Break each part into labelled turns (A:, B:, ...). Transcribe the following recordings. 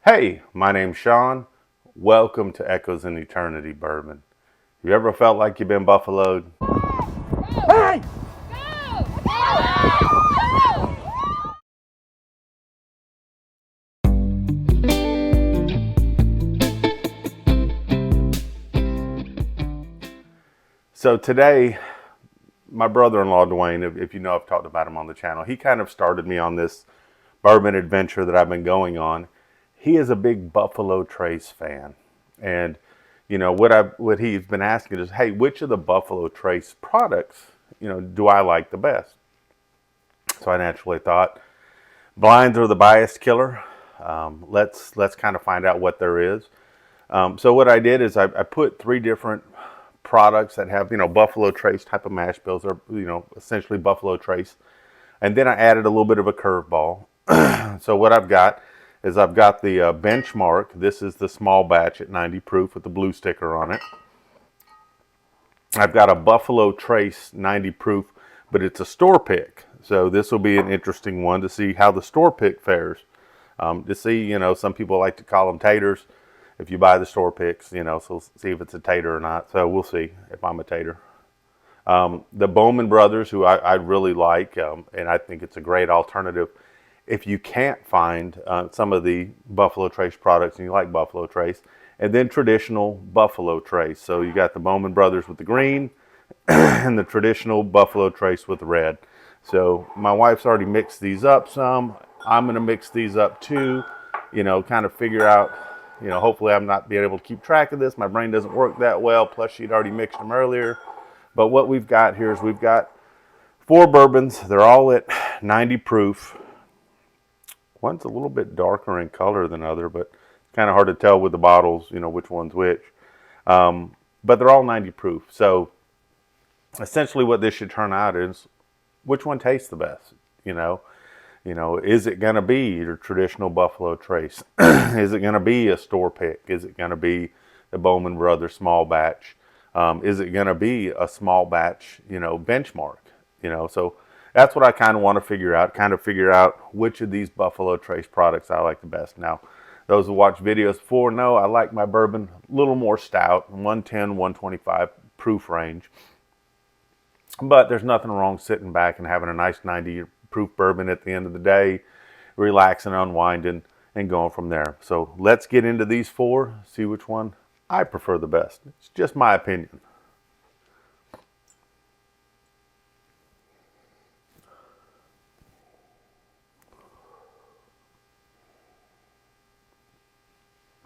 A: Hey, my name's Sean. Welcome to Echoes in Eternity Bourbon. You ever felt like you've been buffaloed?
B: Hey!
A: So today, my brother-in-law Dwayne, if you know, I've talked about him on the channel. He kind of started me on this bourbon adventure that I've been going on. He is a big Buffalo Trace fan, and what he's been asking is, hey, which of the Buffalo Trace products, do I like the best? So I naturally thought, blinds are the bias killer. Let's kind of find out what there is. So what I did is I put three different products that have Buffalo Trace type of mash bills, or essentially Buffalo Trace, and then I added a little bit of a curveball. So what I've got is I've got the Benchmark. This is the small batch at 90 proof with the blue sticker on it. I've got a Buffalo Trace 90 proof, but it's a store pick. So this will be an interesting one to see how the store pick fares. To see, some people like to call them taters. If you buy the store picks, so see if it's a tater or not. So we'll see if I'm a tater. The Bowman Brothers, who I really like, and I think it's a great alternative. If you can't find some of the Buffalo Trace products and you like Buffalo Trace, and then traditional Buffalo Trace. So you got the Bowman Brothers with the green and the traditional Buffalo Trace with the red. So my wife's already mixed these up some. I'm going to mix these up too, kind of figure out, hopefully I'm not being able to keep track of this. My brain doesn't work that well. Plus she'd already mixed them earlier. But what we've got here is we've got four bourbons. They're all at 90 proof. One's a little bit darker in color than other, but it's kind of hard to tell with the bottles, which one's which. But they're all 90 proof. So essentially what this should turn out is which one tastes the best, is it going to be your traditional Buffalo Trace? Is it going to be a store pick? Is it going to be the Bowman Brothers small batch? Is it going to be a small batch, benchmark? So that's what I kind of want to figure out which of these Buffalo Trace products I like the best. Now, those who watch videos before know I like my bourbon a little more stout, 110, 125 proof range. But there's nothing wrong sitting back and having a nice 90 proof bourbon at the end of the day, relaxing, unwinding, and going from there. So let's get into these four, see which one I prefer the best. It's just my opinion.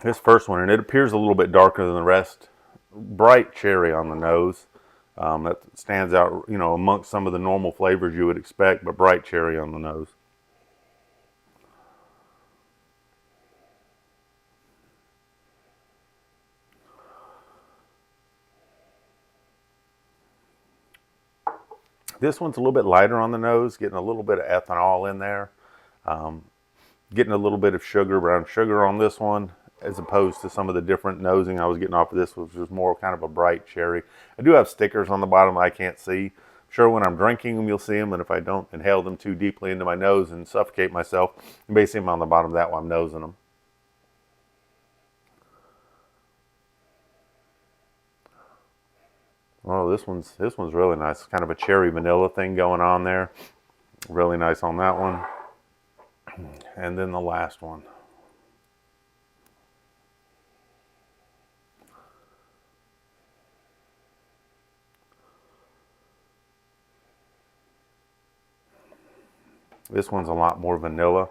A: This first one, and it appears a little bit darker than the rest, bright cherry on the nose. That stands out, amongst some of the normal flavors you would expect, but bright cherry on the nose. This one's a little bit lighter on the nose, getting a little bit of ethanol in there. Getting a little bit of brown sugar on this one, as opposed to some of the different nosing I was getting off of this, which was more kind of a bright cherry. I do have stickers on the bottom I can't see. I'm sure when I'm drinking them, you'll see them, and if I don't inhale them too deeply into my nose and suffocate myself, you may see them on the bottom of that while I'm nosing them. Oh, this one's really nice. Kind of a cherry vanilla thing going on there. Really nice on that one. And then the last one. This one's a lot more vanilla.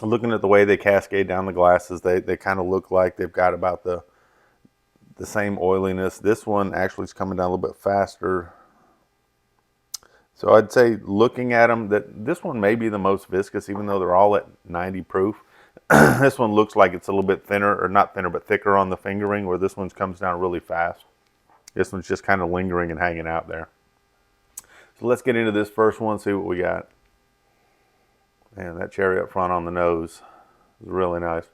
A: Looking at the way they cascade down the glasses, they kind of look like they've got about the same oiliness. This one actually is coming down a little bit faster. So I'd say looking at them, that this one may be the most viscous, even though they're all at 90 proof. This one looks like it's a little bit thinner, or not thinner, but thicker on the fingering, where this one comes down really fast. This one's just kind of lingering and hanging out there. So let's get into this first one, see what we got. Man, that cherry up front on the nose is really nice.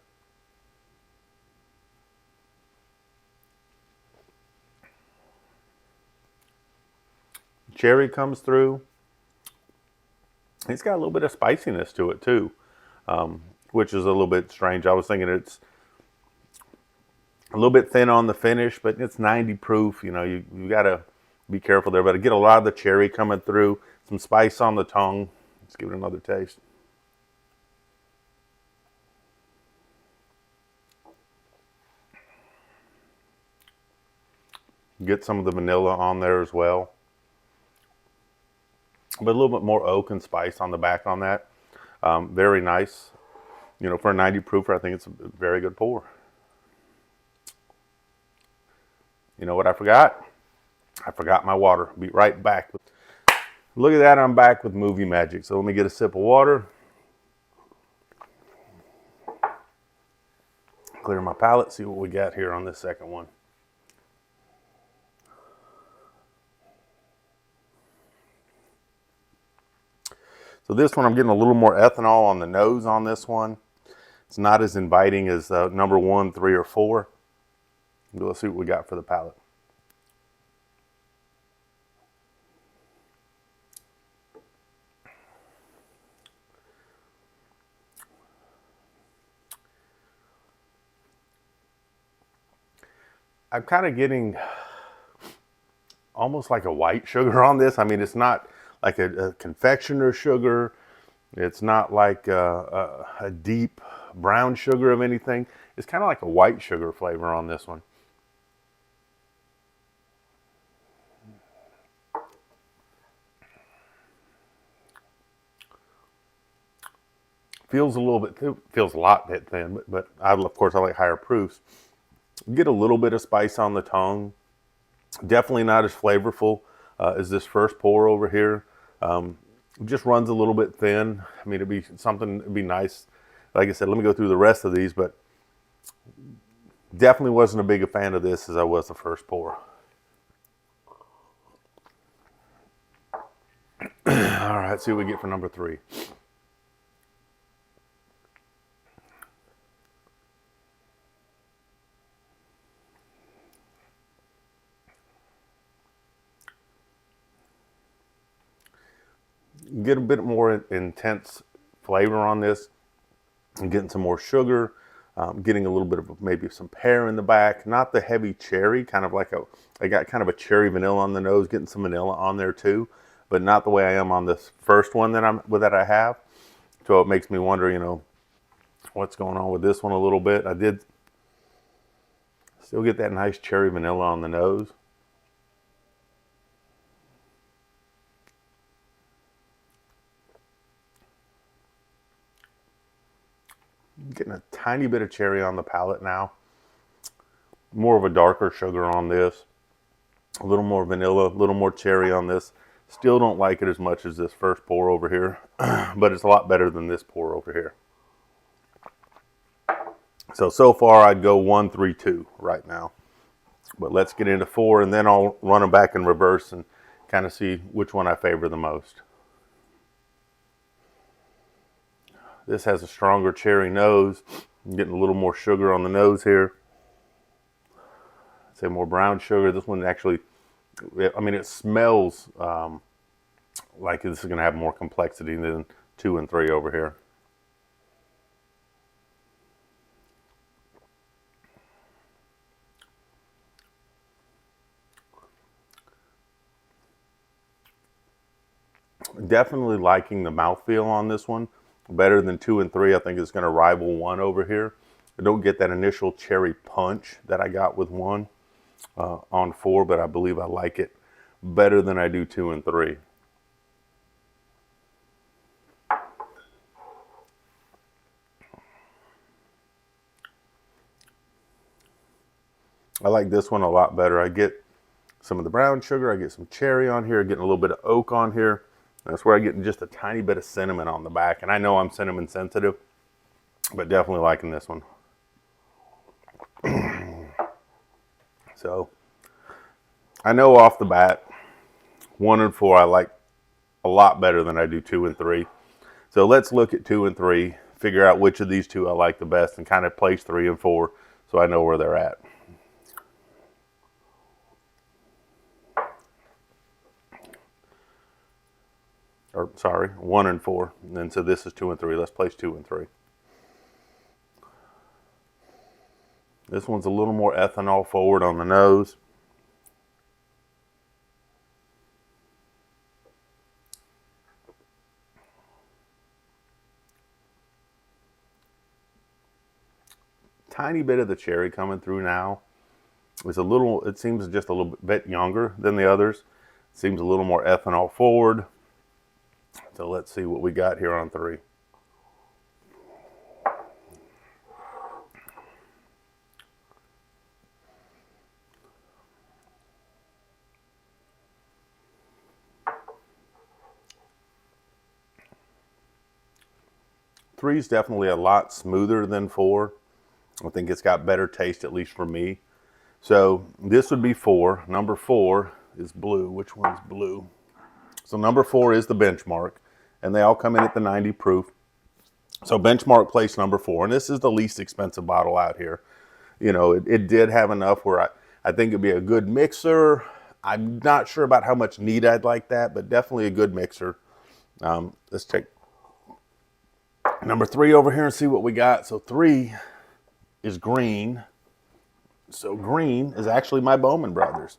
A: Cherry comes through. It's got a little bit of spiciness to it too. which is a little bit strange. I was thinking it's a little bit thin on the finish, but it's 90 proof. You know, you got to be careful there. But I get a lot of the cherry coming through, some spice on the tongue. Let's give it another taste. Get some of the vanilla on there as well. But a little bit more oak and spice on the back on that. Very nice. You know, for a 90 proofer, I think it's a very good pour. You know what I forgot? I forgot my water. Be right back. Look at that, I'm back with movie magic. So let me get a sip of water. Clear my palate, see what we got here on this second one. So this one, I'm getting a little more ethanol on the nose on this one. It's not as inviting as number 1, 3, or 4. Let's see what we got for the palate. I'm kind of getting almost like a white sugar on this. I mean, it's not like a confectioner sugar. It's not like a deep brown sugar of anything. It's kind of like a white sugar flavor on this one. Feels a little bit, feels a lot bit thin, but of course I like higher proofs. Get a little bit of spice on the tongue. Definitely not as flavorful as this first pour over here. Just runs a little bit thin. I mean, it'd be nice. Like I said, let me go through the rest of these, but definitely wasn't a big a fan of this as I was the first pour. All right, let's see what we get for number 3. Get a bit more intense flavor on this. I'm getting some more sugar, getting a little bit of maybe some pear in the back. Not the heavy cherry, kind of like I got kind of a cherry vanilla on the nose, getting some vanilla on there too, but not the way I am on this first one that I have. So it makes me wonder, you know, what's going on with this one a little bit. I did still get that nice cherry vanilla on the nose. Getting a tiny bit of cherry on the palate now. More of a darker sugar on this. A little more vanilla, a little more cherry on this. Still don't like it as much as this first pour over here, but it's a lot better than this pour over here. So far I'd go 1, 3, 2 right now. But let's get into 4 and then I'll run them back in reverse and kind of see which one I favor the most. This has a stronger cherry nose. I'm getting a little more sugar on the nose here. I'd say more brown sugar. This one actually, I mean, it smells like this is going to have more complexity than 2 and 3 over here. Definitely liking the mouthfeel on this one. Better than 2 and 3. I think it's going to rival 1 over here. I don't get that initial cherry punch that I got with 1 on 4, but I believe I like it better than I do 2 and 3. I like this one a lot better. I get some of the brown sugar. I get some cherry on here. Getting a little bit of oak on here. That's where I get just a tiny bit of cinnamon on the back. And I know I'm cinnamon sensitive, but definitely liking this one. So I know off the bat, 1 and 4 I like a lot better than I do 2 and 3. So let's look at 2 and 3, figure out which of these 2 I like the best, and kind of place 3 and 4 so I know where they're at. Or sorry, 1 and 4. And then so this is 2 and 3. Let's place 2 and 3. This one's a little more ethanol forward on the nose. Tiny bit of the cherry coming through now. It seems just a little bit younger than the others. It seems a little more ethanol forward. So let's see what we got here on 3. Three is definitely a lot smoother than 4. I think it's got better taste, at least for me. So this would be 4. Number 4 is blue. Which one's blue? So number 4 is the benchmark, and they all come in at the 90 proof. So benchmark place number 4, and this is the least expensive bottle out here. You know, it did have enough where I think it'd be a good mixer. I'm not sure about how much neat I'd like that, but definitely a good mixer. Let's take number 3 over here and see what we got. So 3 is green. So green is actually my Bowman Brothers.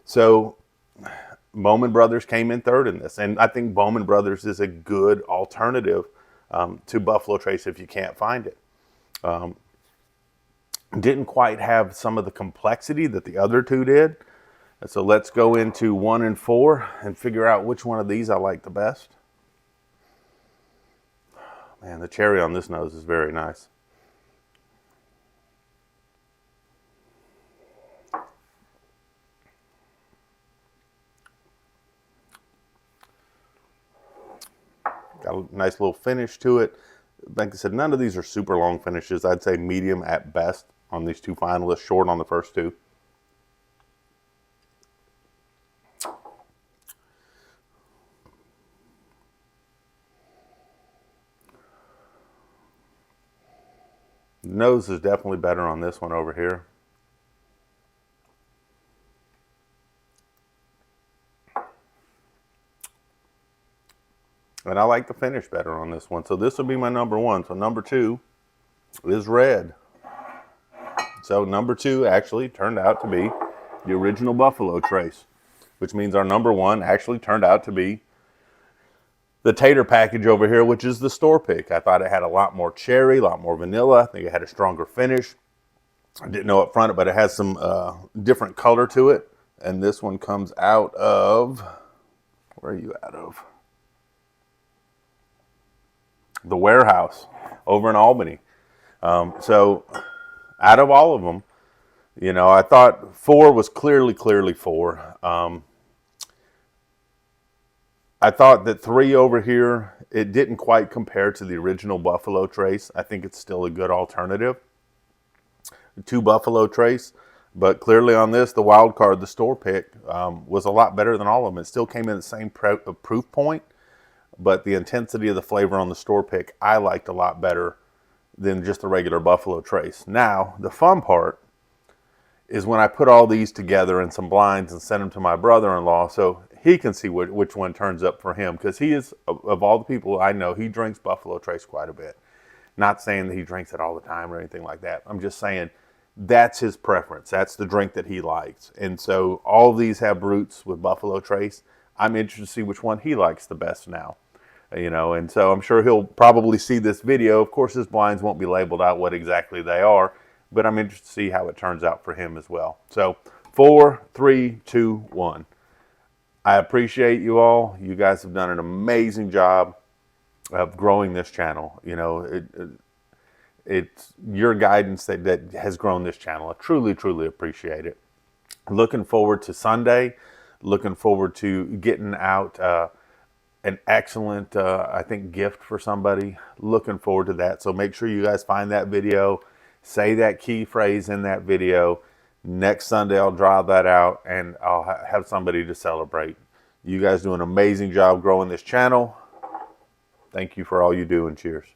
A: So Bowman Brothers came in 3rd in this, and I think Bowman Brothers is a good alternative to Buffalo Trace if you can't find it. Didn't quite have some of the complexity that the other 2 did. So let's go into 1 and 4 and figure out which one of these I like the best. Man, the cherry on this nose is very nice. Got a nice little finish to it. Like I said, none of these are super long finishes. I'd say medium at best on these 2 finalists, short on the first 2. The nose is definitely better on this one over here. And I like the finish better on this one. So this would be my number 1. So number 2 is red. So number 2 actually turned out to be the original Buffalo Trace, which means our number 1 actually turned out to be the tater package over here, which is the store pick. I thought it had a lot more cherry, a lot more vanilla. I think it had a stronger finish. I didn't know up front, but it has some different color to it. And this one comes out of, where are you out of? The Warehouse over in Albany. So out of all of them, you know, I thought 4 was clearly 4. I thought that 3 over here, it didn't quite compare to the original Buffalo Trace. I think it's still a good alternative to Buffalo Trace. But clearly on this, the wild card, the store pick, was a lot better than all of them. It still came in the same proof point, but the intensity of the flavor on the store pick, I liked a lot better than just the regular Buffalo Trace. Now, the fun part is when I put all these together in some blinds and send them to my brother-in-law so he can see which one turns up for him. Because he is, of all the people I know, he drinks Buffalo Trace quite a bit. Not saying that he drinks it all the time or anything like that. I'm just saying that's his preference. That's the drink that he likes. And so all of these have roots with Buffalo Trace. I'm interested to see which one he likes the best now. You know, and so I'm sure he'll probably see this video. Of course, his blinds won't be labeled out what exactly they are, but I'm interested to see how it turns out for him as well. So 4, 3, 2, 1. I appreciate you all. You guys have done an amazing job of growing this channel. You know, it's your guidance that has grown this channel. I truly, truly appreciate it. Looking forward to Sunday. Looking forward to getting out an excellent, I think, gift for somebody. Looking forward to that. So make sure you guys find that video. Say that key phrase in that video. Next Sunday, I'll draw that out and I'll have somebody to celebrate. You guys do an amazing job growing this channel. Thank you for all you do, and cheers.